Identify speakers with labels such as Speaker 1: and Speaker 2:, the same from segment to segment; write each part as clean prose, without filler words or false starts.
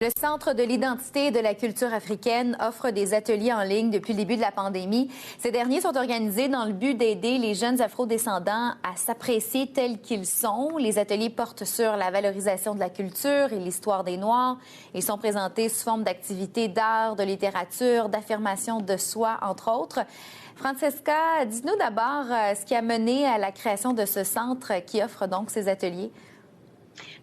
Speaker 1: Le Centre de l'identité et de la culture africaine offre des ateliers en ligne depuis le début de la pandémie. Ces derniers sont organisés dans le but d'aider les jeunes afro-descendants à s'apprécier tels qu'ils sont. Les ateliers portent sur la valorisation de la culture et l'histoire des Noirs. Ils sont présentés sous forme d'activités d'art, de littérature, d'affirmation de soi, entre autres. Francesca, dis-nous d'abord ce qui a mené à la création de ce centre qui offre donc ces ateliers.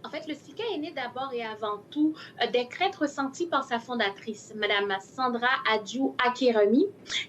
Speaker 2: En fait, le SICA est né d'abord et avant tout des craintes ressenties par sa fondatrice, Mme Sandra Adjou Akeremi.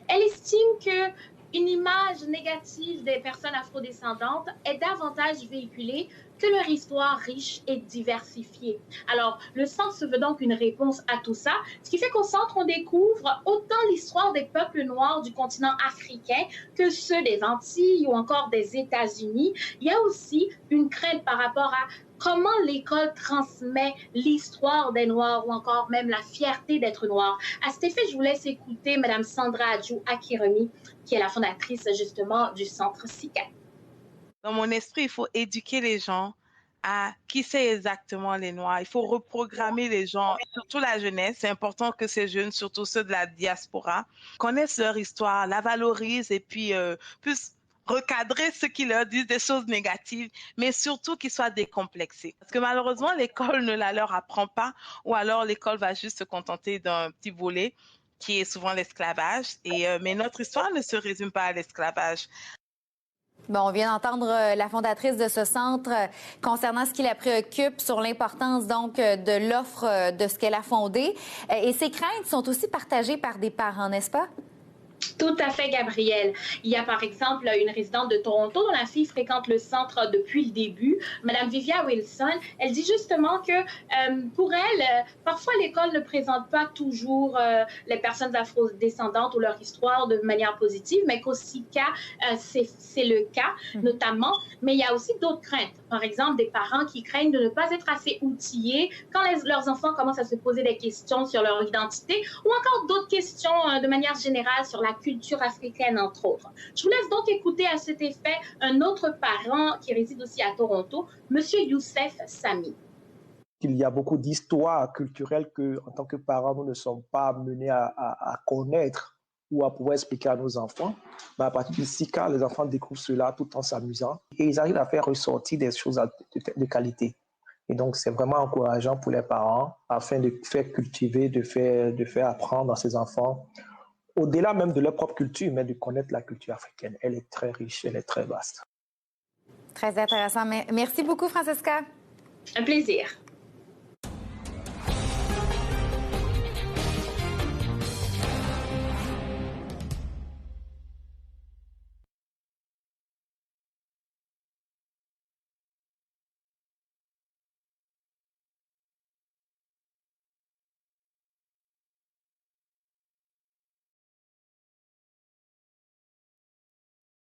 Speaker 2: Elle estime que une image négative des personnes afrodescendantes est davantage véhiculée que leur histoire riche et diversifiée. Alors, le centre se veut donc une réponse à tout ça, ce qui fait qu'au centre, on découvre autant l'histoire des peuples noirs du continent africain que ceux des Antilles ou encore des États-Unis. Il y a aussi une crainte par rapport à comment l'école transmet l'histoire des Noirs ou encore même la fierté d'être noir. À cet effet, je vous laisse écouter Mme Sandra Adjou Akeremi, qui est la fondatrice justement du Centre SICA.
Speaker 3: Dans mon esprit, il faut éduquer les gens à qui c'est exactement les Noirs. Il faut reprogrammer les gens, surtout la jeunesse. C'est important que ces jeunes, surtout ceux de la diaspora, connaissent leur histoire, la valorisent et puis puissent recadrer ceux qui leur disent des choses négatives, mais surtout qu'ils soient décomplexés. Parce que malheureusement, l'école ne la leur apprend pas, ou alors l'école va juste se contenter d'un petit volet qui est souvent l'esclavage. Mais notre histoire ne se résume pas à l'esclavage.
Speaker 1: Bon, on vient d'entendre la fondatrice de ce centre concernant ce qui la préoccupe sur l'importance donc de l'offre de ce qu'elle a fondé. Et ces craintes sont aussi partagées par des parents, n'est-ce pas?
Speaker 2: Tout à fait, Gabrielle. Il y a par exemple une résidente de Toronto dont la fille fréquente le centre depuis le début, Madame Vivia Wilson. Elle dit justement que pour elle, parfois l'école ne présente pas toujours les personnes afrodescendantes ou leur histoire de manière positive, mais qu'au SICA, c'est le cas notamment. Mais il y a aussi d'autres craintes. Par exemple, des parents qui craignent de ne pas être assez outillés quand leurs enfants commencent à se poser des questions sur leur identité ou encore d'autres questions de manière générale sur la culture africaine, entre autres. Je vous laisse donc écouter à cet effet un autre parent qui réside aussi à Toronto, M. Youssef Sami.
Speaker 4: Il y a beaucoup d'histoires culturelles que, en tant que parents, nous ne sommes pas menés à connaître ou à pouvoir expliquer à nos enfants. Mais à partir du SICA, les enfants découvrent cela tout en s'amusant et ils arrivent à faire ressortir des choses de qualité. Et donc, c'est vraiment encourageant pour les parents afin de faire cultiver, de faire apprendre à ces enfants, au-delà même de leur propre culture, mais de connaître la culture africaine. Elle est très riche, elle est très vaste.
Speaker 1: Très intéressant. Merci beaucoup, Francesca.
Speaker 2: Un plaisir.